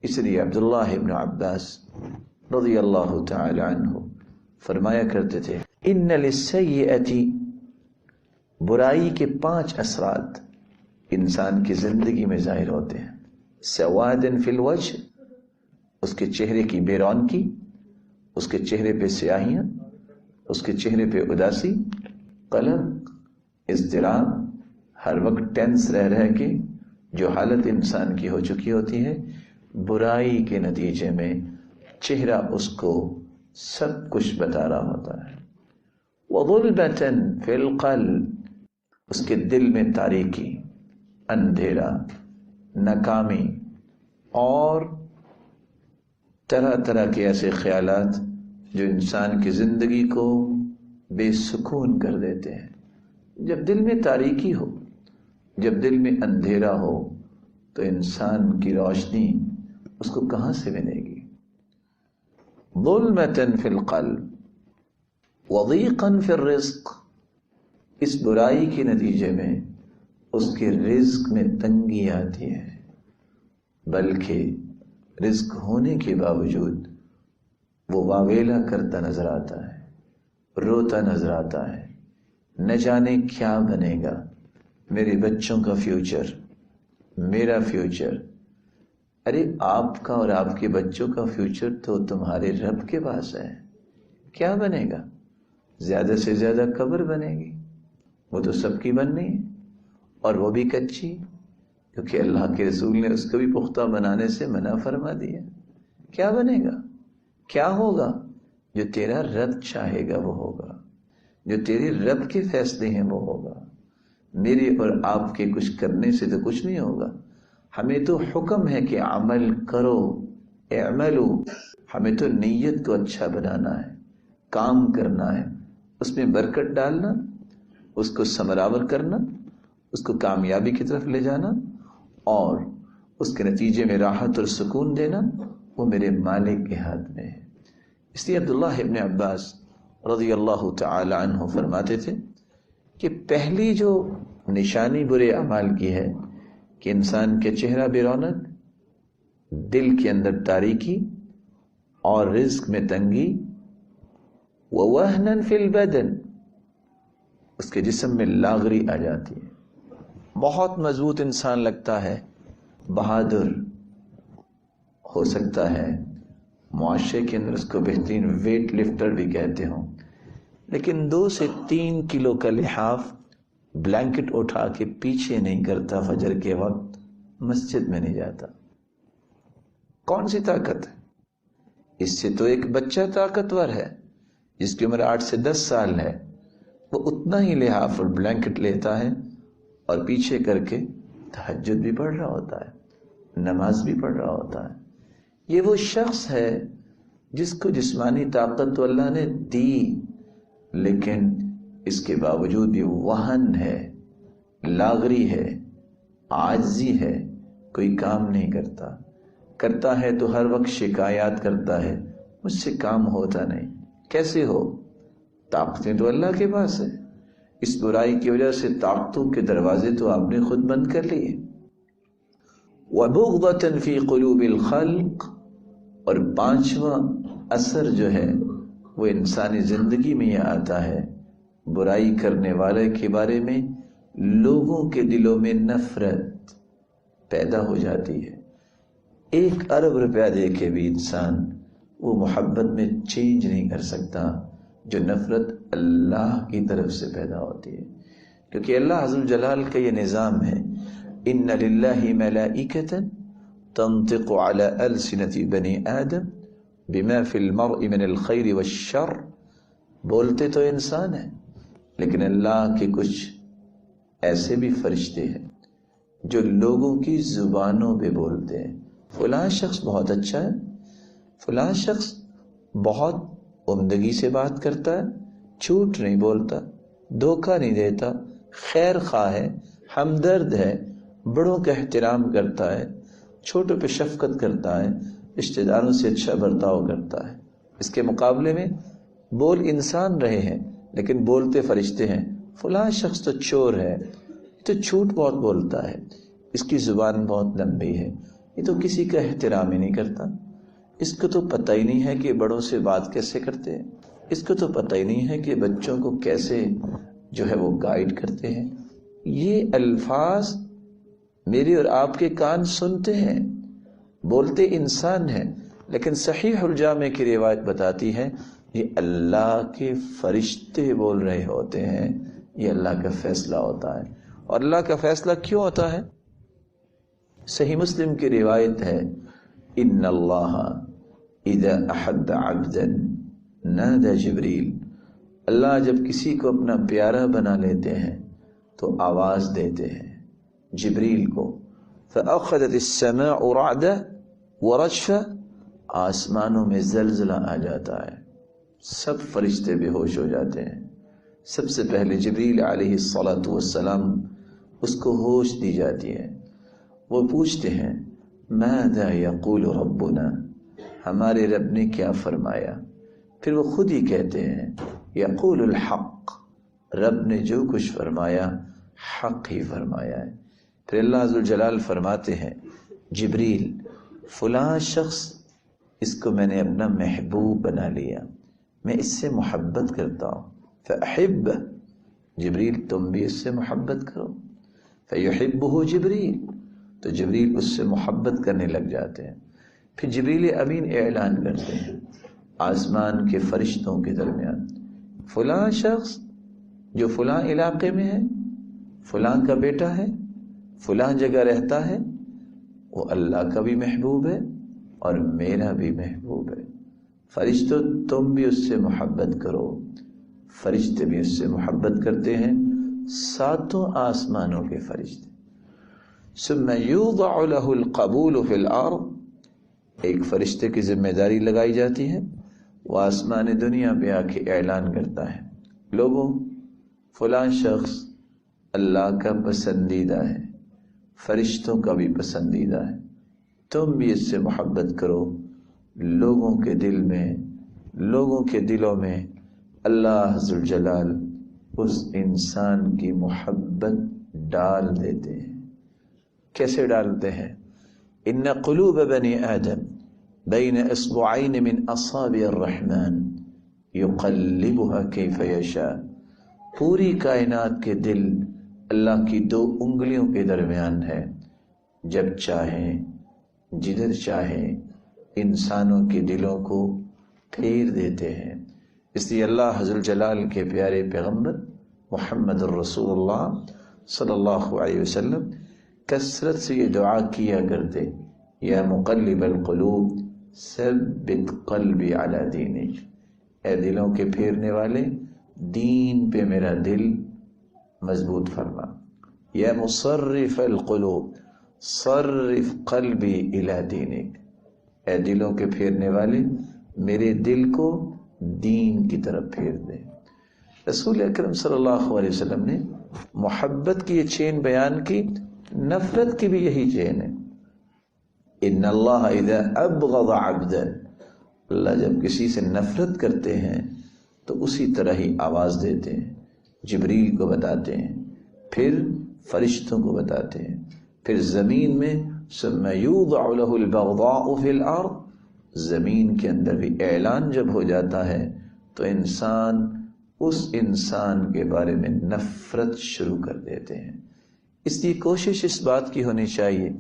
اس لیے عبداللہ ابن عباس رضی اللہ تعالی عنہ فرمایا کرتے تھے ان للسیئۃ، برائی کے 5 اثرات انسان کی زندگی میں ظاہر ہوتے ہیں. سواد فی الوجہ، اس کے چہرے کی بے رونقی، اس کے چہرے پہ سیاہیاں، اس کے چہرے پہ اداسی، قلق، اضطراب، ہر وقت ٹینس رہ کے جو حالت انسان کی ہو چکی ہوتی ہے، برائی کے نتیجے میں چہرہ اس کو سب کچھ بتا رہا ہوتا ہے. وَظُلْمَةً فِي الْقَلْبِ، اس کے دل میں تاریکی، اندھیرا، ناکامی اور طرح طرح کے ایسے خیالات جو انسان کی زندگی کو بے سکون کر دیتے ہیں. جب دل میں تاریکی ہو، جب دل میں اندھیرا ہو تو انسان کی روشنی اس کو کہاں سے ملے گی؟ ظلمۃ فی القلب وضیقا فی الرزق، اس برائی کے نتیجے میں اس کے رزق میں تنگی آتی ہے، بلکہ رزق ہونے کے باوجود وہ واویلا کرتا نظر آتا ہے، روتا نظر آتا ہے، نہ جانے کیا بنے گا، میرے بچوں کا فیوچر، میرا فیوچر. ارے آپ کا اور آپ کے بچوں کا فیوچر تو تمہارے رب کے پاس ہے. کیا بنے گا؟ زیادہ سے زیادہ قبر بنے گی، وہ تو سب کی بننی ہے، اور وہ بھی کچی، کیونکہ اللہ کے رسول نے اس کو بھی پختہ بنانے سے منع فرما دیا. کیا بنے گا؟ کیا ہوگا؟ جو تیرا رب چاہے گا وہ ہوگا، جو تیرے رب کے فیصلے ہیں وہ ہوگا. میرے اور آپ کے کچھ کرنے سے تو کچھ نہیں ہوگا. ہمیں تو حکم ہے کہ عمل کرو، اعملوا، ہمیں تو نیت کو اچھا بنانا ہے، کام کرنا ہے، اس میں برکت ڈالنا، اس کو ثمراور کرنا، اس کو کامیابی کی طرف لے جانا، اور اس کے نتیجے میں راحت اور سکون دینا، وہ میرے مالک کے ہاتھ میں ہے. اس لیے عبداللہ ابن عباس رضی اللہ تعالی عنہ فرماتے تھے کہ پہلی جو نشانی برے اعمال کی ہے کہ انسان کے چہرہ بے رونق، دل کے اندر تاریکی اور رزق میں تنگی. وَوَهْنًا فِي الْبَدَنِ، اس کے جسم میں لاغری آ جاتی ہے. بہت مضبوط انسان لگتا ہے، بہادر ہو سکتا ہے، معاشرے کے اندر اس کو بہترین ویٹ لفٹر بھی کہتے ہوں، لیکن 2 سے 3 کلو کا لحاف بلینکٹ اٹھا کے پیچھے نہیں کرتا، فجر کے وقت مسجد میں نہیں جاتا. کون سی طاقت ہے؟ اس سے تو ایک بچہ طاقتور ہے جس کی عمر 8 سے 10 سال ہے، وہ اتنا ہی لحاف اور بلینکٹ لیتا ہے اور پیچھے کر کے تہجد بھی پڑھ رہا ہوتا ہے، نماز بھی پڑھ رہا ہوتا ہے. یہ وہ شخص ہے جس کو جسمانی طاقت تو اللہ نے دی، لیکن اس کے باوجود بھی وہن ہے، لاغری ہے، عاجزی ہے، کوئی کام نہیں کرتا. کرتا ہے تو ہر وقت شکایات کرتا ہے، مجھ سے کام ہوتا نہیں. کیسے ہو؟ طاقتیں تو اللہ کے پاس ہے. اس برائی کی وجہ سے طاقتوں کے دروازے تو آپ نے خود بند کر لیے. وَبُغْضَةً فِي قُلُوبِ الْخَلْقِ، اور 5واں اثر جو ہے وہ انسانی زندگی میں یہ آتا ہے، برائی کرنے والے کے بارے میں لوگوں کے دلوں میں نفرت پیدا ہو جاتی ہے. 1 ارب روپیہ دے کے بھی انسان وہ محبت میں چینج نہیں کر سکتا جو نفرت اللہ کی طرف سے پیدا ہوتی ہے. کیونکہ اللہ عز و جلال کا یہ نظام ہے، ان للہ ملائکۃ تنطق علی السنۃ بنی آدم بما فی المرء من الخیر والشر. بولتے تو انسان ہیں، لیکن اللہ کے کچھ ایسے بھی فرشتے ہیں جو لوگوں کی زبانوں پہ بولتے ہیں. فلاں شخص بہت اچھا ہے، فلاں شخص بہت عمدگی سے بات کرتا ہے، جھوٹ نہیں بولتا، دھوکہ نہیں دیتا، خیر خواہ ہے، ہمدرد ہے، بڑوں کا احترام کرتا ہے، چھوٹوں پہ شفقت کرتا ہے، رشتہ داروں سے اچھا برتاؤ کرتا ہے. اس کے مقابلے میں بول انسان رہے ہیں لیکن بولتے فرشتے ہیں. فلاں شخص تو چور ہے، تو جھوٹ بہت بولتا ہے، اس کی زبان بہت لمبی ہے، یہ تو کسی کا احترام ہی نہیں کرتا، اس کو تو پتہ ہی نہیں ہے کہ بڑوں سے بات کیسے کرتے ہیں، اس کو تو پتہ ہی نہیں ہے کہ بچوں کو کیسے جو ہے وہ گائیڈ کرتے ہیں۔ یہ الفاظ میرے اور آپ کے کان سنتے ہیں، بولتے انسان ہیں، لیکن صحیح الجامع کی روایت بتاتی ہے یہ اللہ کے فرشتے بول رہے ہوتے ہیں، یہ اللہ کا فیصلہ ہوتا ہے۔ اور اللہ کا فیصلہ کیوں ہوتا ہے؟ صحیح مسلم کی روایت ہے، ان اللہ اذا احب عبدا نادى جبریل، اللہ جب کسی کو اپنا پیارا بنا لیتے ہیں تو آواز دیتے ہیں جبریل کو، فاخذت السماء رعدا ورجفا، آسمانوں میں زلزلہ آ جاتا ہے، سب فرشتے بے ہوش ہو جاتے ہیں۔ سب سے پہلے جبریل علیہ الصلاۃ والسلام اس کو ہوش دی جاتی ہے، وہ پوچھتے ہیں ماذا یقول ربنا، ہمارے رب نے کیا فرمایا؟ پھر وہ خود ہی کہتے ہیں یقول الحق، رب نے جو کچھ فرمایا حق ہی فرمایا ہے۔ پھر اللہ ذوالجلال فرماتے ہیں جبریل فلاں شخص، اس کو میں نے اپنا محبوب بنا لیا، میں اس سے محبت کرتا ہوں، فأحب، جبریل تم بھی اس سے محبت کرو، فیحبہ جبریل، تو جبریل اس سے محبت کرنے لگ جاتے ہیں۔ پھر جبریل امین اعلان کرتے ہیں آسمان کے فرشتوں کے درمیان، فلاں شخص جو فلاں علاقے میں ہے، فلاں کا بیٹا ہے، فلاں جگہ رہتا ہے، وہ اللہ کا بھی محبوب ہے اور میرا بھی محبوب ہے، فرشتوں تم بھی اس سے محبت کرو۔ فرشتے بھی اس سے محبت کرتے ہیں، ساتوں آسمانوں کے فرشتے۔ ثم یوضع له القبول فی الارض، ایک فرشتے کی ذمہ داری لگائی جاتی ہے، وہ آسمان دنیا پہ آ کے اعلان کرتا ہے لوگوں فلاں شخص اللہ کا پسندیدہ ہے، فرشتوں کا بھی پسندیدہ ہے، تم بھی اس سے محبت کرو۔ لوگوں کے دل میں، لوگوں کے دلوں میں اللہ ذوالجلال اس انسان کی محبت ڈال دیتے ہیں۔ کیسے ڈالتے ہیں؟ ان قلوب بنی آدم بین اصبعین من اصابع الرحمن یقلبها کیف یشاء، پوری کائنات کے دل اللہ کی دو انگلیوں کے درمیان ہے، جب چاہیں جدھر چاہیں انسانوں کے دلوں کو پھیر دیتے ہیں۔ اس لیے اللہ حضرت جلال کے پیارے پیغمبر محمد الرسول اللہ صلی اللہ علیہ وسلم کثرت سے یہ دعا کیا کرتے، یا مقلب القلوب ثبت قلبی علی دینک، اے دلوں کے پھیرنے والے دین پہ میرا دل مضبوط فرما، یا مصرف القلوب صرف قلبی الی دینک، اے دلوں کے پھیرنے والے میرے دل کو دین کی طرف پھیر دے۔ رسول اکرم صلی اللہ علیہ وسلم نے محبت کی یہ چین بیان کی، نفرت کی بھی یہی چین ہے۔ ان اللہ اذا ابغض عبدا، اللہ جب کسی سے نفرت کرتے ہیں تو اسی طرح ہی آواز دیتے ہیں، جبریل کو بتاتے ہیں، پھر فرشتوں کو بتاتے ہیں، پھر زمین میں ثم یوضع له البغضاء فی الارض، زمین کے اندر بھی اعلان جب ہو جاتا ہے تو انسان اس انسان کے بارے میں نفرت شروع کر دیتے ہیں۔ اس لیے کوشش اس بات کی ہونی چاہیے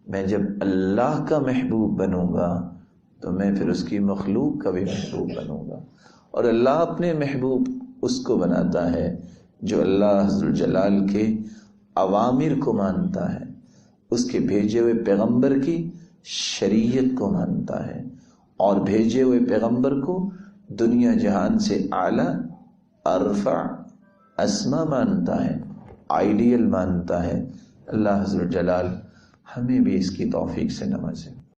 میں جب اللہ کا محبوب بنوں گا تو میں پھر اس کی مخلوق کا بھی محبوب بنوں گا، اور اللہ اپنے محبوب اس کو بناتا ہے جو اللہ ذوالجلال کے اوامر کو مانتا ہے، اس کے بھیجے ہوئے پیغمبر کی شریعت کو مانتا ہے، اور بھیجے ہوئے پیغمبر کو دنیا جہان سے اعلیٰ ارفع اسما مانتا ہے، آئیڈیل مانتا ہے۔ اللہ ذوالجلال ہمیں بھی اس کی توفیق سے نوازے۔